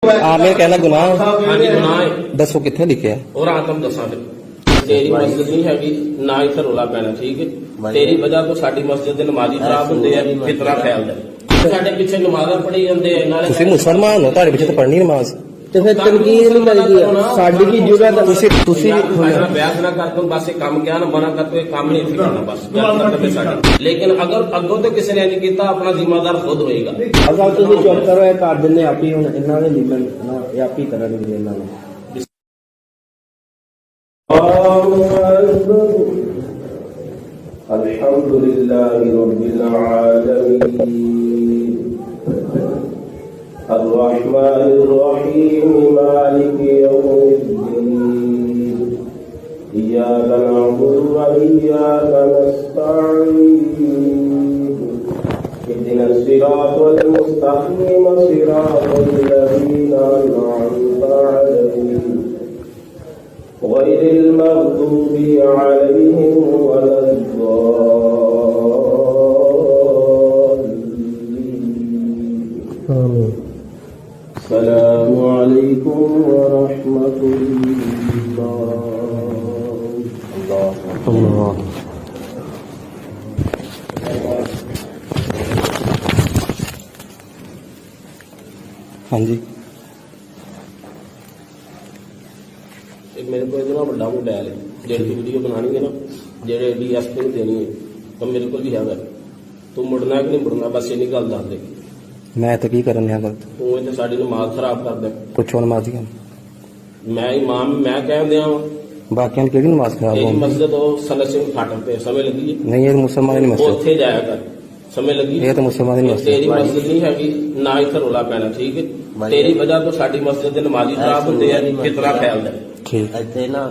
ਆਮੇ ਕਹਿਣਾ ਗੁਨਾਹ ਹਾਂਜੀ ਗੁਨਾਹ ਹੈ। ਦੱਸੋ ਕਿੱਥੇ ਲਿਖਿਆ? ਉਹ ਰਾਤ ਨੂੰ ਦੱਸਾਂਗੇ। ਤੇਰੀ ਮਸਜਿਦ ਨਹੀਂ ਹੈਗੀ ਨਾ ਇੱਥੇ ਰੋਲਾ ਪੈਣਾ, ਠੀਕ ਹੈ। ਤੇਰੀ ਵਜ੍ਹਾ ਤੋਂ ਸਾਡੀ ਮਸਜਿਦ ਦੇ ਨਮਾਜ਼ੀ ਖਰਾਬ ਹੁੰਦੇ ਆ, ਫਿਤਨਾ ਫੈਲਦਾ। ਸਾਡੇ ਪਿੱਛੇ ਨਮਾਜ਼ਾਂ ਪੜ੍ਹੀ ਜਾਂਦੇ ਆ, ਨਾਲੇ ਤੁਸੀਂ ਮੁਸਲਮਾਨ ਹੋ, ਤੁਹਾਡੇ ਪਿੱਛੇ ਤਾਂ ਪੜ੍ਹਨੀ ਨਮਾਜ਼। ਤੇ ਫਿਰ ਤਨਕੀਦ ਨਹੀਂ ਕਰੀਦੀ ਸਾਡੀ ਕੀ ਜੁਰਤ? ਤੁਸੀਂ ਬਹਿਸ ਨਾ ਕਰ, ਬਸ ਇਹ ਕੰਮ ਕਿਹਾ ਨਾ ਮਨਾ ਕਰ, ਤੋ ਇਹ ਕੰਮ ਨਹੀਂ ਕਰਨਾ, ਬਸ ਗੱਲ ਕਰਦੇ ਸਾਡੀ। ਲੇਕਿਨ ਅਗਰ ਅੱਗੋਂ ਤੋਂ ਕਿਸੇ ਨੇ ਨਹੀਂ ਕੀਤਾ, ਆਪਣਾ ਜ਼ਿੰਮੇਦਾਰ ਖੁਦ ਹੋਏਗਾ। ਅਗਰ ਤੁਸੀਂ ਚੁੱਪ ਕਰੋ, ਇਹ ਕਰ ਦਿੰਦੇ ਆਪੀ। ਹੁਣ ਇਹਨਾਂ ਦੇ ਨਿਮਨ ਨਾ ਇਹ ਆਪੀ ਕਰਨਗੇ ਇਹਨਾਂ ਨੂੰ। الحمدللہ رب العالمین الرحمن الرحیم مالک یوم الدین ایاک نعبد وإیاک نستعین اهدنا الصراط المستقیم صراط الذین أنعمت علیہم غير المغضوب عليهم ولا الضالين. السلام عليكم ورحمة الله. ہاں جی میرے کو اتنا بڑا موبائل ہے جی ویڈیو بنانی ہے نا جی DSP ਨੂੰ ਦੇਣੀ ਹੈ ਤਾਂ ਮੇਰੇ ਕੋਲ ਵੀ ਹੈਗਾ। ਤੂੰ ਮੁੜਨਾ ਕਿ ਨਹੀਂ ਮੁੜਨਾ, ਬਸ ਇੰਨੀ ਗੱਲ ਦੱਸ ਦੇ। ਮੈਂ ਤਾਂ ਕੀ ਕਰਨ ਲਿਆ ਗਲਤ? ਤੂੰ ਇੱਥੇ ਸਾਡੀ ਨਮਾਜ਼ ਖਰਾਬ ਕਰਦਾ। ਪੁੱਛੋ ਨਮਾਜ਼ੀਆਂ ਮੈਂ ਇਮਾਮ, ਮੈਂ ਕਹਿੰਦੇ ਆ ਬਾਕੀਆਂ ਦੀ ਕਿਹੜੀ ਨਮਾਜ਼ ਖਰਾਬ ਇਹ ਹੋਊਗੀ? ਮਸਜਿਦ ਉਹ ਸਨਤ ਸਿੰਘ ਫਾਟਕ ਤੇ ਸਮੇਂ ਲੱਗੀ ਹੈ। ਨਹੀਂ, ਇਹ ਮੁਸਲਮਾਨ ਦੀ ਮਸਜਿਦ, ਉੱਥੇ ਜਾਇਆ ਕਰ, ਸਮੇਂ ਲੱਗੀ। ਇਹ ਤਾਂ ਮੁਸਲਮਾਨ ਦੀ ਮਸਜਿਦ। ਤੇਰੀ ਮਸਜਿਦ ਨਹੀਂ ਹੈਗੀ ਨਾ ਇੱਥੇ ਰੋਲਾ ਪੈਣਾ, ਠੀਕ ਹੈ। ਤੇਰੀ ਵਜ੍ਹਾ ਤੋਂ ਸਾਡੀ ਮਸਜਿਦ ਦੇ ਨਮਾਜ਼ੀ ਖਰਾਬ ਹੁੰਦੇ ਆ, ਫਿਤਨਾ ਫੈਲਦਾ। ਠੀਕ ਇੱਥੇ ਨਾ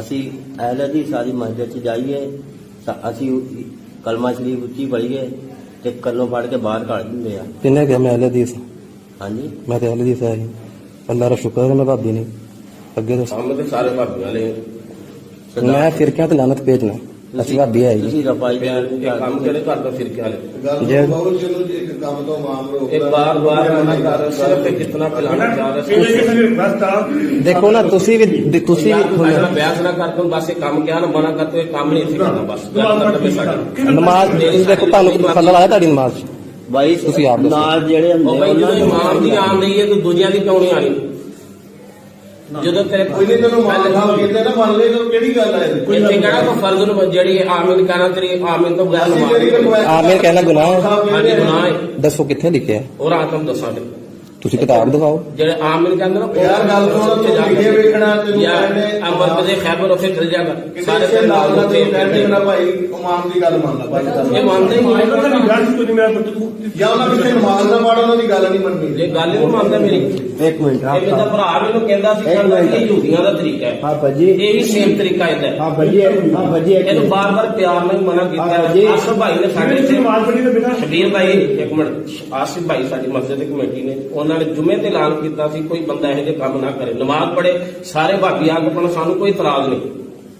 ਅਸੀਂ ਅਹਿਲ ਦੀ ਸਾਰੀ ਮਸਜਿਦ 'ਚ ਜਾਈਏ, ਅਸੀਂ ਕਲਮਾ ਸ਼ਰੀਫ ਉੱਚੀ ਪੜ੍ਹੀਏ ਤੇ ਕੰਨੋਂ ਫੜ ਕੇ ਬਾਹਰ ਕੱਢ ਦਿੰਦੇ ਆ। ਕਿੰਨੇ ਗਿਆ? ਮੈਂ ਅਹਿਲ ਹਦੀਸ, ਹਾਂਜੀ ਮੈਂ ਤਾਂ ਅਹਿਲ ਹਦੀਸ ਹੈ ਜੀ। ਅੱਲਾ ਦਾ ਸ਼ੁਕਰ ਹੈ ਮੈਂ ਭਾਬੀ ਨਹੀਂ ਅੱਗੇ ਦੱਸ। ਸਾਹਮਣੇ ਤੇ ਸਾਰੇ ਭਾਬੀਆਂ ਵਾਲੇ ਮੈਂ ਫਿਰਕਿਆਂ ਤੇ ਲਾਨਤ ਭੇਜਣਾ। ਅਸੀਂ ਭਾਬੀ ਆਈ ਜੀ। ਤੁਸੀਂ ਰਫਾਈ ਇਹ ਕੰਮ ਕਿਹੜੇ ਕਰਦਾ ਫਿਰਕੇ ਵਾਲੇ? ਜੇ ਇਹ ਬਾਰ ਬਾਰ ਮਨਾ ਕਰ ਰਿਹਾ, ਸਿਰਫ ਇਹ ਕਿਤਨਾ ਪਿਲਾਣਾ ਚਾਹ ਰਿਹਾ। ਦੇਖੋ ਨਾ, ਤੁਸੀਂ ਵੀ ਬਹਿਸ ਨਾ ਕਰ, ਬਸ ਇਹ ਕੰਮ ਕਿਹਾ ਨਾ ਮਨਾ ਕਰ, ਤੋ ਇਹ ਕੰਮ ਨਹੀਂ ਕਰਨਾ, ਬਸ ਗੱਲ ਕਰਦੇ ਸਾਡੀ। ਨਮਾਜ਼ ਦੇਖੋ, ਤੁਹਾਨੂੰ ਖੱਲਲ ਆਇਆ ਤੁਹਾਡੀ ਨਮਾਜ਼ 'ਚ? ਬਾਈ ਤੁਸੀਂ ਆਪ ਦੱਸੋ। ਨਾਲ ਜਿਹੜੇ ਉਹ ਹੁੰਦੇ ਬਈ ਜਦੋਂ ਇਮਾਮ ਦੀ ਆਣ ਰਹੀ ਹੈ, ਤੂੰ ਦੂਜਿਆਂ ਦੀ ਕਿਉਂ ਨਹੀਂ ਆਣੀ? ਜਦੋਂ ਤੇਰੇ ਕੋਈ ਨਹੀਂ ਤੈਨੂੰ ਮਾਨ ਸਾਹਿਬ ਕਹਿੰਦੇ ਨਾ ਮੰਨ ਲੈ, ਤਾਂ ਕਿਹੜੀ ਗੱਲ ਹੈ? ਇੱਥੇ ਕਿਹੜਾ ਕੋਈ ਫਰਜ਼ ਨੂੰ ਜਿਹੜੀ ਆਮੀਨ ਕਹਿਣਾ, ਤੇਰੀ ਆਮੀਨ ਤੋਂ ਬਗੈਰ ਨਮਾਜ਼ ਆਮੇ ਕਹਿਣਾ ਗੁਨਾਹ ਹਾਂਜੀ ਗੁਨਾਹ ਹੈ। ਦੱਸੋ ਕਿੱਥੇ ਲਿਖਿਆ? ਉਹ ਰਾਤ ਨੂੰ ਦੱਸਾਂਗੇ। ਤੁਸੀਂ ਕਿਤਾਬ ਦਿਖਾਓ। ਜਿਹੜੇ ਆਮੀਨ ਕਹਿੰਦੇ ਨਾ, ਯਾਰ ਗੱਲ ਸੁਣ, ਤੂੰ ਲਿਖੇ ਵੇਖਣਾ ਤੈਨੂੰ ਕਹਿੰਦੇ ਅੰਮ੍ਰਿਤ ਦੇ ਖੈਬਰ ਉੱਥੇ ਚਲ ਜਾਗਾ ਸਾਰੇ ਤੇ ਨਾਲ ਤੇ ਕਹਿੰਦੇ ਨਾ ਭਾਈ ਇਮਾਮ ਦੀ ਗੱਲ ਮੰਨ ਲੈ ਭਾਈ। ਇਹ ਮੰਨਦੇ ਹੀ ਨਹੀਂ। ਜਾਂ ਉਹਨਾਂ ਵਿੱਚ ਨਮਾਜ਼ ਦਾ ਮਾੜਾ, ਉਹਨਾਂ ਦੀ ਗੱਲ ਨਹੀਂ ਮੰਨਣੀ। ਇਹ ਗੱਲ ਹੀ ਨਹੀਂ ਮੰਨਦਾ ਮੇਰੀ। ਇੱਕ ਮਿੰਟ ਇਹ ਮੇਰਾ ਭਰਾ ਮੈਨੂੰ ਕਹਿੰਦਾ ਸੀ ਕਿ ਇਹ ਯਹੂਦੀਆਂ ਦਾ ਤਰੀਕਾ ਹੈ। ਹਾਂ ਭਾਜੀ, ਇਹ ਵੀ ਸੇਮ ਤਰੀਕਾ ਇਹਦਾ ਹੈ। ਹਾਂ ਭਾਜੀ, ਹਾਂ ਭਾਜੀ, ਇਹਨੂੰ ਬਾਰ-ਬਾਰ ਪਿਆਰ ਨਾਲ ਮਨਾ ਕੀਤਾ। ਆਸਿਫ ਭਾਈ ਨੇ ਸਾਡੇ ਇੱਥੇ ਸ਼ਬੀਰ ਭਾਈ, ਇੱਕ ਮਿੰਟ, ਆਸਿਫ ਭਾਈ ਸਾਡੀ ਮਸਜਿਦ ਦੀ ਕਮੇਟੀ ਨੇ, ਉਹਨਾਂ ਨੇ ਜੁਮੇ ਤੇ ਐਲਾਨ ਕੀਤਾ ਸੀ ਕੋਈ ਬੰਦਾ ਇਹੋ ਜਿਹੇ ਕੰਮ ਨਾ ਕਰੇ, ਨਮਾਜ਼ ਪੜ੍ਹੇ, ਸਾਰੇ ਭਾਬੀ ਆ ਕੇ ਪੜ੍ਹਨ, ਸਾਨੂੰ ਕੋਈ ਇਤਰਾਜ਼ ਨਹੀਂ।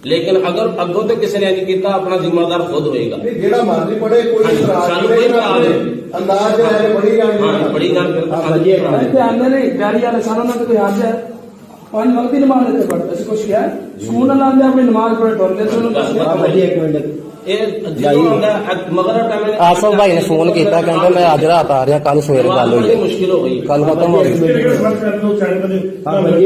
ਲੇਕਿਨ ਅਗਰ ਅੱਗੋਂ ਤੋਂ ਕਿਸੇ ਨੇ ਨਹੀਂ ਕੀਤਾ, ਆਪਣਾ ਜ਼ਿੰਮੇਦਾਰ ਖੁਦ ਹੋਏਗਾ। ਜਿਹੜਾ ਮਰਜ਼ੀ ਪੜੇ, ਕੋਈ ਸਾਨੂੰ ਕੋਈ ਇਤਰਾਜ਼ ਨਹੀਂ। ਅੰਦਾਜ਼ ਹੈ ਬੜੀ ਗੱਲ ਹਾਂ ਬੜੀ ਗੱਲ ਭਾਜੀ ਆਂਦੇ ਨੇ ਪਿਆਰੀ ਵਾਲੇ ਸਾਰਾ ਨਾਲ ਕੋਈ ਹੱਥ ਹੈ। ਪੰਜ ਵਕਤ ਦੀ ਨਮਾਜ਼ ਇੱਥੇ ਪੜ੍ਹਦੇ, ਅਸੀਂ ਕੁਛ ਕਿਹਾ ਸੂਨ ਨਾਲ ਆਂਦੇ ਆਪਣੀ ਨਮਾਜ਼ ਪੜ੍ਹੇ ਟੋਲਦੇ ਤੇ ਉਹਨੂੰ ਹਾਂ ਭਾਜੀ, ਇੱਕ ਮਿੰਟ। ਇਹ ਜਦੋਂ ਆਉਂਦਾ ਮਗਰ ਟਾਈਮ ਆਸਫ ਭਾਈ ਨੇ ਫੋਨ ਕੀਤਾ, ਕਹਿੰਦਾ ਮੈਂ ਅੱਜ ਰਾਤ ਆ ਰਿਹਾ, ਕੱਲ ਸਵੇਰੇ ਗੱਲ ਹੋਈ। ਮੁਸ਼ਕਿਲ ਹੋ ਗਈ। ਕੱਲ ਖਤਮ ਹੋ ਗਈ। ਹਾਂ ਭਾਜੀ,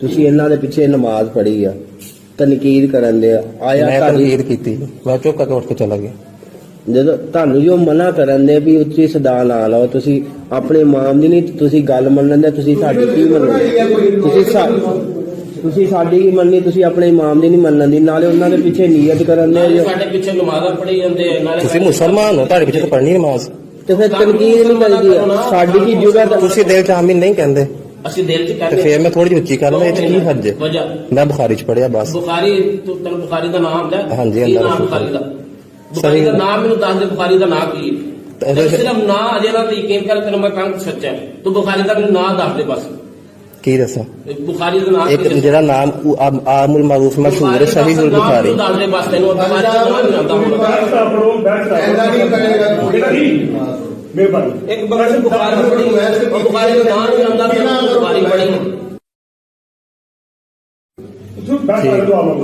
ਤੁਸੀਂ ਇਹਨਾਂ ਦੇ ਪਿੱਛੇ ਨਮਾਜ਼ ਪੜ੍ਹੀ ਆ, ਤਨਕੀਦ ਕਰਨ ਦੇ ਆਇਆ। ਮੈਂ ਤਨਕੀਦ ਕੀਤੀ, ਮੈਂ ਚੁੱਪ ਕਰਕੇ ਉੱਠ ਕੇ ਚਲਾ ਗਿਆ। ਜਦੋਂ ਤੁਹਾਨੂੰ ਜੋ ਮਨਾ ਕਰਨ ਦੇ ਵੀ ਉੱਚੀ ਸਦਾ ਨਾ ਲਾਓ, ਤੁਸੀਂ ਆਪਣੇ ਇਮਾਮ ਦੀ ਨਹੀਂ, ਤੁਸੀਂ ਗੱਲ ਮੰਨਣ ਦੇ, ਤੁਸੀਂ ਸਾਡੀ ਕੀ ਮੰਨਣੀ? ਤੁਸੀਂ ਸਾਡੀ ਕੀ ਮੰਨਣੀ? ਤੁਸੀਂ ਆਪਣੇ ਇਮਾਮ ਦੀ ਨਹੀਂ ਮੰਨਣ ਦੀ, ਨਾਲੇ ਉਹਨਾਂ ਦੇ ਪਿੱਛੇ ਨੀਅਤ ਕਰਨ ਦੇ। ਸਾਡੇ ਪਿੱਛੇ ਨਮਾਜ਼ਾਂ ਪੜ੍ਹੀ ਜਾਂਦੇ ਆ, ਨਾਲੇ ਤੁਸੀਂ ਮੁਸਲਮਾਨ ਹੋ, ਤੁਹਾਡੇ ਪਿੱਛੇ ਤਾਂ ਪੜ੍ਹਨੀ ਨਮਾਜ਼। ਤੇ ਫਿਰ ਤਨਕੀਦ ਨਹੀਂ ਕਰੀਦੀ ਸਾਡੀ ਕੀ ਜੁਰਤ? ਤੁਸੀਂ ਦਿਲ 'ਚ ਆਮੀਨ ਨਹੀਂ ਕਹਿੰਦੇ ਅਸੀਂ ਦਿਲ 'ਚ ਤੇ ਕਹਿੰਦੇ। ਫੇਰ ਮੈਂ ਥੋੜੀ ਜਿਹੀ ਉੱਚੀ ਕਰ ਲਵਾਂ, ਇਹ 'ਚ ਕੀ ਹੱਜ ਹੈ? ਵਜ੍ਹਾ ਮੈਂ ਬੁਖਾਰੀ 'ਚ ਪੜਿਆ ਬਸ। ਬੁਖਾਰੀ, ਤੈਨੂੰ ਬੁਖਾਰੀ ਦਾ ਨਾਮ ਆਉਂਦਾ? ਹਾਂਜੀ, ਕੀ ਅੱਲਾ ਦਾ ਨਾਮ ਸ਼ੁਕਰ। ਬੁਖਾਰੀ ਦਾ? ਬੁਖਾਰੀ ਦਾ ਨਾਮ ਮੈਨੂੰ ਦੱਸ ਦੇ, ਬੁਖਾਰੀ ਦਾ ਨਾਮ ਕੀ ਹੈ? ਸਿਰਫ ਨਾਂ ਅਜੇ ਨਾ ਯਕੀਨ ਕਰ, ਤੈਨੂੰ ਮੈਂ ਕੰਨ ਸੱਚਾ ਹੈ। ਤੂੰ ਬੁਖਾਰੀ ਦਾ ਮੈਨੂੰ ਨਾਂ ਦੱਸ ਦੇ ਬਸ। ਕੀ ਦੱਸਾਂ? ਬੁਖਾਰੀ ਦਾ ਨਾਮ ਇੱਕ ਜਿਹੜਾ ਨਾਮ ਆਮੁਲ ਮਾਰੂਫ ਮਸ਼ਹੂਰ ਹੈ ਸਹੀਹ ਉਲ ਬੁਖਾਰੀ। ਦੱਸਦੇ ਬਸ ਤੈਨੂੰ ਬੁਖਾਰੀ ਦਾ ਨਾਮ ਨਹੀਂ ਆਉਂਦਾ ਹੁਣ। ਐਂਦਾ ਨਹੀਂ ਕਰੇਗਾ ਮਿਹਰਬਾਨੀ। ਇੱਕ ਬਗੜ ਬੁਖਾਰੀ ਪੜੀ ਬੁਖਾਰੀ ਦਾ ਨਾਮ ਨਹੀਂ ਆਉਂਦਾ ਫਿਰ ਬੁਖਾਰੀ ਪੜੀ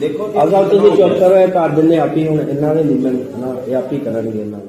ਦੇਖੋ ਅਗਰ ਤੁਸੀਂ ਚੁੱਪ ਕਰੋ ਇਹ ਕਰ ਦਿੰਦੇ ਆਪੀ, ਹੁਣ ਇਹਨਾਂ ਦੇ ਨਿਮਨ ਨਾ ਇਹ ਆਪੀ ਕਰਨਗੇ ਇਹਨਾਂ ਨੂੰ।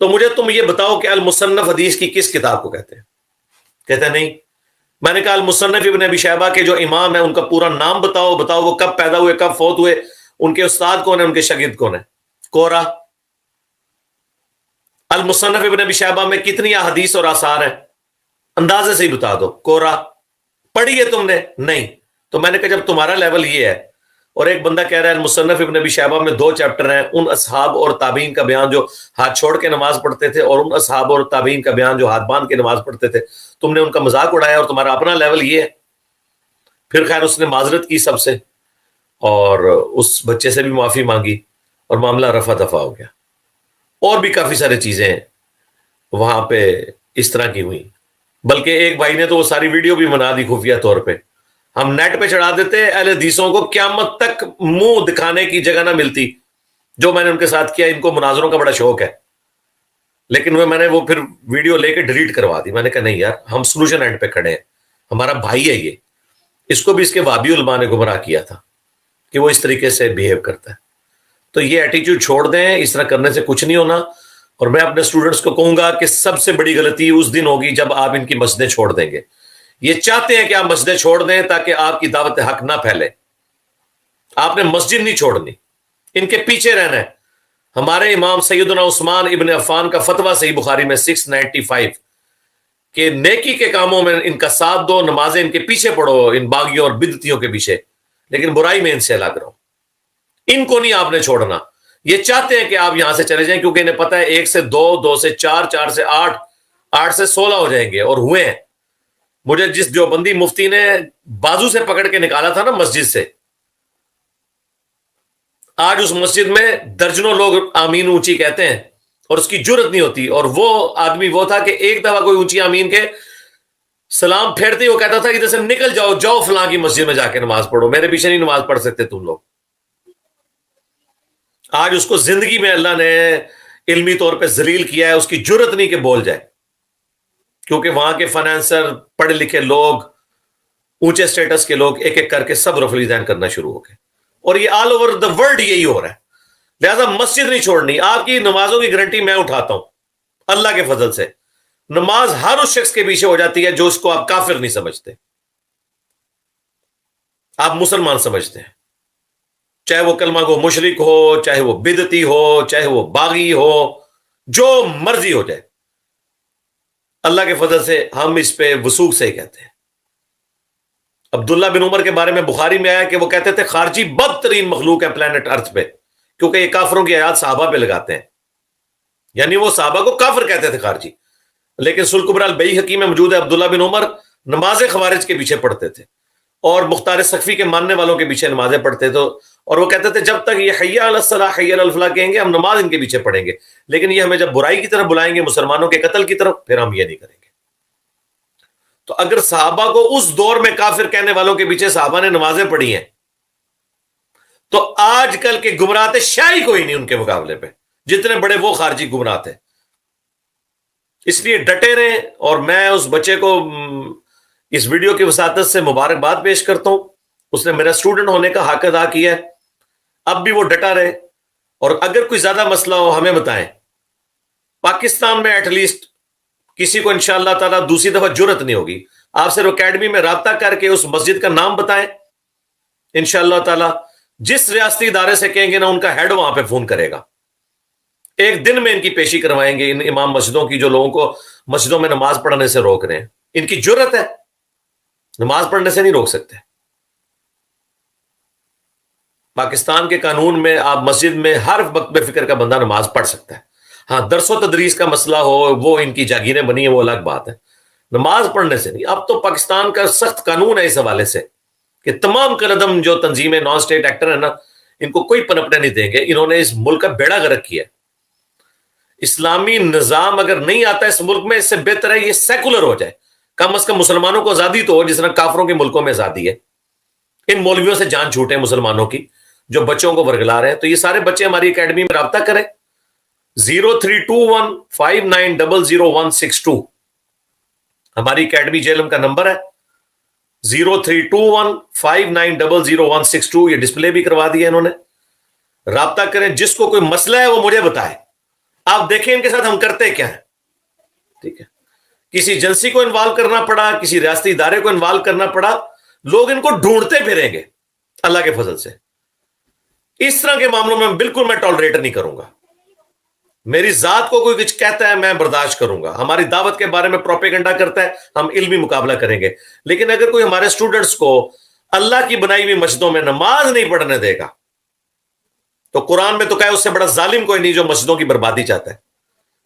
تو مجھے تم یہ بتاؤ کہ المصنف حدیث کی کس کتاب کو کہتے ہیں؟ کہتے ہیں نہیں. میں نے کہا المصنف ابن ابی شیبہ کے جو امام ہیں ان کا پورا نام بتاؤ وہ کب پیدا ہوئے, کب فوت ہوئے, ان کے استاد کون ہیں, ان کے شاگرد کون ہیں. کورا. المصنف ابن ابی شیبہ میں کتنی احادیث اور آثار ہیں؟ اندازے سے ہی بتا دو. کورا. پڑھی ہے تم نے؟ نہیں. تو میں نے کہا جب تمہارا لیول یہ ہے اور ایک بندہ کہہ رہا ہے المصنف ابن ابی شیبہ میں 2 چیپٹر ہیں, ان اصحاب اور تابعین کا بیان جو ہاتھ چھوڑ کے نماز پڑھتے تھے اور ان اصحاب اور تابعین کا بیان جو ہاتھ باندھ کے نماز پڑھتے تھے, تم نے ان کا مذاق اڑایا اور تمہارا اپنا لیول یہ ہے. پھر خیر اس نے معذرت کی سب سے اور اس بچے سے بھی معافی مانگی اور معاملہ رفع دفع ہو گیا. اور بھی کافی ساری چیزیں وہاں پہ اس طرح کی ہوئی, بلکہ ایک بھائی نے تو وہ ساری ویڈیو بھی بنا دی خفیہ طور پہ. ہم نیٹ پہ چڑھا دیتے اہل حدیثوں کو قیامت تک منہ دکھانے کی جگہ نہ ملتی. جو میں نے ان کے ساتھ کیا, ان کو مناظروں کا بڑا شوق ہے, لیکن میں نے وہ پھر ویڈیو لے کے ڈیلیٹ کروا دی. میں نے کہا نہیں یار, ہم سولوشن اینڈ پہ کھڑے ہیں, ہمارا بھائی ہے یہ. اس کو بھی اس کے وابی علماء نے گمراہ کیا تھا کہ وہ اس طریقے سے بیہیو کرتا ہے. تو یہ ایٹیٹیوڈ چھوڑ دیں, اس طرح کرنے سے کچھ نہیں ہونا. اور میں اپنے اسٹوڈنٹس کو کہوں گا کہ سب سے بڑی غلطی اس دن ہوگی جب آپ ان کی مسجدیں چھوڑ دیں گے. یہ چاہتے ہیں کہ آپ مسجدیں چھوڑ دیں تاکہ آپ کی دعوت حق نہ پھیلے. آپ نے مسجد نہیں چھوڑنی, ان کے پیچھے رہنا ہے. ہمارے امام سیدنا عثمان ابن عفان کا فتویٰ صحیح بخاری میں 695 کہ نیکی کے کاموں میں ان کا ساتھ دو, نمازیں ان کے پیچھے پڑھو, ان باغیوں اور بدعتیوں کے پیچھے, لیکن برائی میں ان سے الگ رہو. ان کو نہیں آپ نے چھوڑنا. یہ چاہتے ہیں کہ آپ یہاں سے چلے جائیں کیونکہ انہیں پتہ ہے 1 سے 2, 2 سے 4, 4 سے 8, 8 سے 16 ہو جائیں گے. اور ہوئے ہیں. مجھے جس دیوبندی مفتی نے بازو سے پکڑ کے نکالا تھا نا مسجد سے, آج اس مسجد میں درجنوں لوگ آمین اونچی کہتے ہیں اور اس کی جرت نہیں ہوتی. اور وہ آدمی وہ تھا کہ ایک دفعہ کوئی اونچی آمین کے سلام پھیرتے ہی وہ کہتا تھا ادھر سے نکل جاؤ, جاؤ فلاں کی مسجد میں جا کے نماز پڑھو, میرے پیچھے نہیں نماز پڑھ سکتے تم لوگ. آج اس کو زندگی میں اللہ نے علمی طور پہ ذلیل کیا ہے, اس کی جرت نہیں کہ بول جائے, کیونکہ وہاں کے فائنانسر, پڑھے لکھے لوگ, اونچے سٹیٹس کے لوگ ایک ایک کر کے سب رفع الیدین کرنا شروع ہو گئے. اور یہ آل اوور دا ورلڈ یہی ہو رہا ہے. لہذا مسجد نہیں چھوڑنی. آپ کی نمازوں کی گارنٹی میں اٹھاتا ہوں اللہ کے فضل سے. نماز ہر اس شخص کے پیچھے ہو جاتی ہے جو اس کو آپ کافر نہیں سمجھتے, آپ مسلمان سمجھتے ہیں. چاہے وہ کلمہ گو مشرک ہو, چاہے وہ بدعتی ہو, چاہے وہ باغی ہو, جو مرضی ہو جائے, اللہ کے فضل سے ہم اس پہ وثوق سے ہی کہتے ہیں. عبداللہ بن عمر کے بارے میں بخاری میں آیا کہ وہ کہتے تھے خارجی بدترین مخلوق ہے پلانٹ ارتھ پہ, کیونکہ یہ کافروں کی آیات صحابہ پہ لگاتے ہیں. یعنی وہ صحابہ کو کافر کہتے تھے خارجی. لیکن سلک کبری البیہقی میں موجود ہے عبداللہ بن عمر نماز خوارج کے پیچھے پڑھتے تھے اور مختار سقفی کے ماننے والوں کے پیچھے نمازیں پڑھتے تھے. اور وہ کہتے تھے جب تک یہ حی علی الصلاح حی علی الفلاح کہیں گے ہم نماز ان کے پیچھے پڑھیں گے, لیکن یہ ہمیں جب برائی کی طرف بلائیں گے, مسلمانوں کے قتل کی طرف, پھر ہم یہ نہیں کریں گے. تو اگر صحابہ کو اس دور میں کافر کہنے والوں کے پیچھے صحابہ نے نمازیں پڑھی ہیں, تو آج کل کے گمراہ تھے شاہی کوئی نہیں ان کے مقابلے پہ, جتنے بڑے وہ خارجی گمراہ تھے. اس لیے ڈٹے رہیں. اور میں اس بچے کو اس ویڈیو کی وساطت سے مبارکباد پیش کرتا ہوں. اس نے میرا اسٹوڈنٹ ہونے کا حق ادا کیا ہے. اب بھی وہ ڈٹا رہے, اور اگر کوئی زیادہ مسئلہ ہو ہمیں بتائیں. پاکستان میں ایٹ لیسٹ کسی کو انشاءاللہ تعالیٰ دوسری دفعہ جرت نہیں ہوگی. آپ صرف اکیڈمی میں رابطہ کر کے اس مسجد کا نام بتائیں, انشاءاللہ تعالیٰ جس ریاستی ادارے سے کہیں گے نا ان کا ہیڈ وہاں پہ فون کرے گا. ایک دن میں ان کی پیشی کروائیں گے, ان امام مسجدوں کی جو لوگوں کو مسجدوں میں نماز پڑھنے سے روک رہے ہیں. ان کی جرت ہے, نماز پڑھنے سے نہیں روک سکتے. پاکستان کے قانون میں آپ مسجد میں ہر وقت بے فکر کا بندہ نماز پڑھ سکتا ہے. ہاں درس و تدریس کا مسئلہ ہو, وہ ان کی جاگیریں بنی ہیں, وہ الگ بات ہے. نماز پڑھنے سے نہیں. اب تو پاکستان کا سخت قانون ہے اس حوالے سے کہ تمام قلعدم جو تنظیمیں نان اسٹیٹ ایکٹر ہیں نا, ان کو کوئی پنپنے نہیں دیں گے. انہوں نے اس ملک کا بیڑا غرق کیا. اسلامی نظام اگر نہیں آتا اس ملک میں, اس سے بہتر ہے یہ سیکولر ہو جائے. کم از کم مسلمانوں کو آزادی تو ہو جس طرح کافروں کے ملکوں میں آزادی ہے. ان مولویوں سے جان چھوٹے مسلمانوں کی جو بچوں کو ورگلا رہے ہیں. تو یہ سارے بچے ہماری اکیڈمی میں رابطہ کریں. 032159000162 ہماری اکیڈمی جیلم کا نمبر ہے. 032159000162 یہ ڈسپلے بھی کروا دیا انہوں نے. رابطہ کریں. جس کو کوئی مسئلہ ہے وہ مجھے بتائے. آپ دیکھیں ان کے ساتھ ہم کرتے کیا ہیں. ٹھیک ہے, کسی ایجنسی کو انوالو کرنا پڑا, کسی ریاستی ادارے کو انوالو کرنا پڑا, لوگ ان کو ڈھونڈتے پھریں گے. اللہ کے فضل سے اس طرح کے معاملوں میں بالکل میں ٹالریٹ نہیں کروں گا. میری ذات کو کوئی کچھ کہتا ہے میں برداشت کروں گا, ہماری دعوت کے بارے میں پروپیگنڈا کرتا ہے ہم علمی مقابلہ کریں گے. لیکن اگر کوئی ہمارے اسٹوڈنٹس کو اللہ کی بنائی ہوئی مسجدوں میں نماز نہیں پڑھنے دے گا تو قرآن میں تو کہا ہے اس سے بڑا ظالم کوئی نہیں جو مسجدوں کی بربادی چاہتا ہے.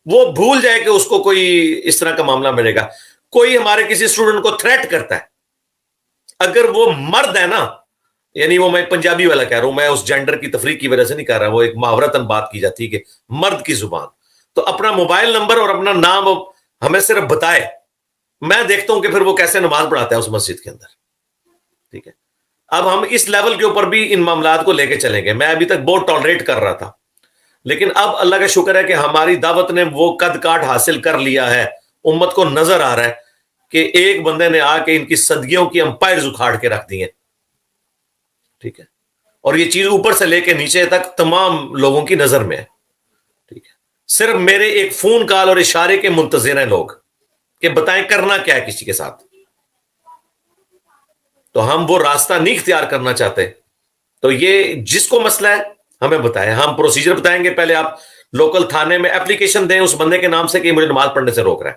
وہ بھول جائے کہ اس کو کوئی اس طرح کا معاملہ ملے گا. کوئی ہمارے کسی اسٹوڈنٹ کو تھریٹ کرتا ہے, اگر وہ مرد ہے نا, یعنی وہ میں پنجابی والا کہہ رہا ہوں, میں اس جینڈر کی تفریق کی وجہ سے نہیں کہہ رہا, وہ ایک محاورتاً بات کی جاتی ہے کہ مرد کی زبان, تو اپنا موبائل نمبر اور اپنا نام ہمیں صرف بتائے, میں دیکھتا ہوں کہ پھر وہ کیسے نماز پڑھاتا ہے اس مسجد کے اندر. ٹھیک ہے, اب ہم اس لیول کے اوپر بھی ان معاملات کو لے کے چلیں گے. میں ابھی تک بہت ٹالریٹ کر رہا تھا, لیکن اب اللہ کا شکر ہے کہ ہماری دعوت نے وہ قد کاٹ حاصل کر لیا ہے. امت کو نظر آ رہا ہے کہ ایک بندے نے آ کے ان کی صدیوں کی امپائرز اکھاڑ کے رکھ دی ہیں. ٹھیک ہے, اور یہ چیز اوپر سے لے کے نیچے تک تمام لوگوں کی نظر میں ہے. ٹھیک ہے, صرف میرے ایک فون کال اور اشارے کے منتظر ہیں لوگ کہ بتائیں کرنا کیا ہے کسی کے ساتھ. تو ہم وہ راستہ نہیں اختیار کرنا چاہتے. تو یہ جس کو مسئلہ ہے ہمیں بتائیں, ہم پروسیجر بتائیں گے. پہلے آپ لوکل تھانے میں اپلیکیشن دیں اس بندے کے نام سے کہ مجھے نماز پڑھنے سے روک رہا ہے.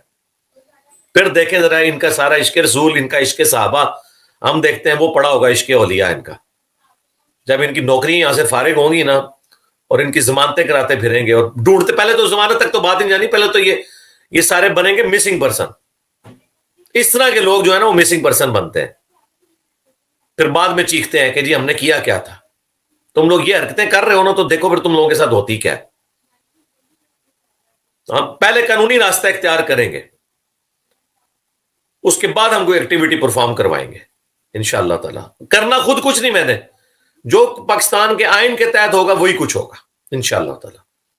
پھر دیکھیں ذرا ان کا سارا عشق رسول, ان کا عشق صحابہ, ہم دیکھتے ہیں وہ پڑا ہوگا عشق اولیاء ان کا. جب ان کی نوکری یہاں سے فارغ ہوں گی نا اور ان کی ضمانتیں کراتے پھریں گے اور ڈھونڈتے, پہلے تو ضمانت تک تو بات نہیں جانی, پہلے تو یہ سارے بنیں گے مسنگ پرسن. اس طرح کے لوگ جو ہے نا وہ مسنگ پرسن بنتے ہیں. پھر بعد میں چیختے ہیں کہ جی ہم نے کیا کیا تھا. تم لوگ یہ حرکتیں کر رہے ہو نا تو دیکھو پھر تم لوگوں کے ساتھ ہوتی کیا ہے. ہم پہلے قانونی راستہ اختیار کریں گے, اس کے بعد ہم کوئی ایکٹیویٹی پرفارم کروائیں گے انشاءاللہ تعالی. کرنا خود کچھ نہیں, میں نے جو پاکستان کے آئین کے تحت ہوگا وہی کچھ ہوگا انشاءاللہ تعالی.